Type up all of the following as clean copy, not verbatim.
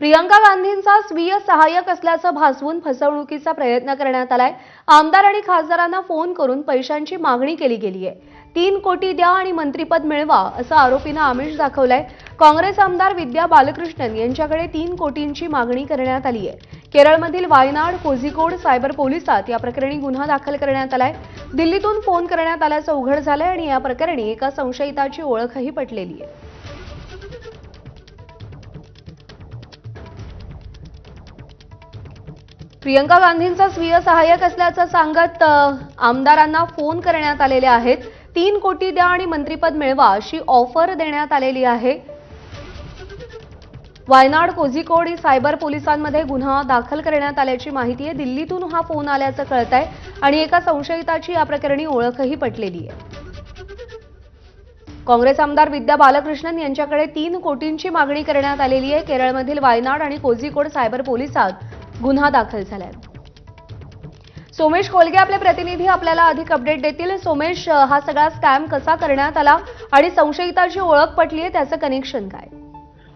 प्रियंका गांधींचा स्वीय सहाय्यक असल्याचं भासवून फसवणुकीचा प्रयत्न करण्यात आलाय। आमदार आणि खासदारांना फोन करून पैशांची मागणी केली गेली आहे। 3 कोटी द्या आणि मंत्रीपद मिळवा असं आरोपीनं आमिष दाखवलंय। काँग्रेस आमदार विद्या बालकृष्णन यांच्याकडे 3 कोटींची मागणी करण्यात आली आहे। केरळमधील वायनाड कोझिकोड सायबर पोलिसात या प्रकरणी गुन्हा दाखल करण्यात आलाय। दिल्लीतून फोन करण्यात आल्याचं उघड झालंय आणि या प्रकरणी एका संशयिताची ओळखही पटलेली आहे। प्रियंका गांधींचा स्वीय सहाय्यक असल्याचं सांगत आमदारांना फोन करण्यात आलेले आहेत। 3 कोटी द्या आणि मंत्रीपद मिळवा अशी ऑफर देण्यात आलेली आहे। वायनाड कोझिकोड सायबर पोलिसांमध्ये गुन्हा दाखल करण्यात आल्याची माहिती आहे। दिल्लीतून हा फोन आल्याचं कळतंय आणि एका संशयिताची या प्रकरणी ओळखही पटलेली आहे। काँग्रेस आमदार विद्या बालकृष्णन यांच्याकडे 3 कोटींची मागणी करण्यात आलेली आहे। केरळमधील वायनाड आणि कोझिकोड सायबर पोलिसात गुन्हा दाखल झालाय। सोमेश कोलगे आपले प्रतिनिधी आपल्याला अधिक अपडेट देतील। सोमेश, हा सगळा स्कॅम कसा करण्यात आला आणि संशयिताची ओळख पटली आहे, त्याचं कनेक्शन काय?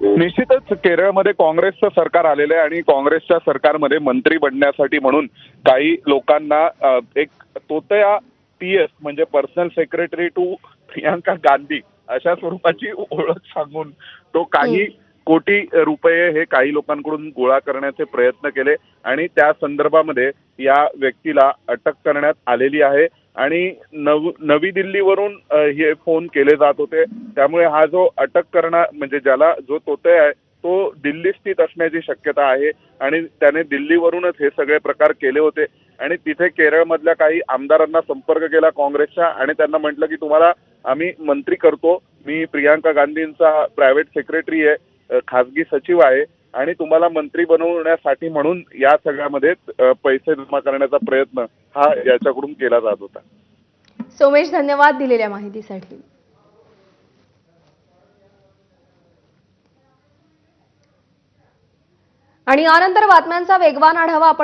निश्चितच केरळमध्ये काँग्रेसचं सरकार आलेलं आहे आणि काँग्रेसच्या सरकारमध्ये मंत्री बनण्यासाठी म्हणून काही लोकांना एक तोतया पीएस म्हणजे personal secretary to Priyanka Gandhi अशा स्वरूपाची ओळख सांगून तो काही कोटी रुपये हे काही लोकांकडून गोळा करण्याचे प्रयत्न केले आणि त्या संदर्भामध्ये या व्यक्तीला अटक करण्यात आलेली आहे। आणि नवी दिल्लीवरून हे फोन केले जात होते, त्यामुळे हा जो अटक करणार म्हणजे ज्याला जो तोते आहे तो दिल्ली स्थित असण्याची शक्यता आहे आणि त्याने दिल्लीवरूनच हे सगळे प्रकार केले होते आणि तिथे केरळमधल्या काही आमदारांना संपर्क केला काँग्रेसच्या आणि त्यांना म्हटलं की तुम्हाला आम्ही मंत्री करतो, मी प्रियंका गांधींचा प्रायव्हेट सेक्रेटरी आहे, खासगी सचिव आहे आणि तुम्हाला मंत्री बनवण्यासाठी म्हणून या सगळ्यामध्ये पैसे जमा करण्याचा प्रयत्न हा याच्याकडून केला जात होता। सोमेश, धन्यवाद दिलेल्या माहितीसाठी। आणि यानंतर बातम्यांचा वेगवान आढावा आपण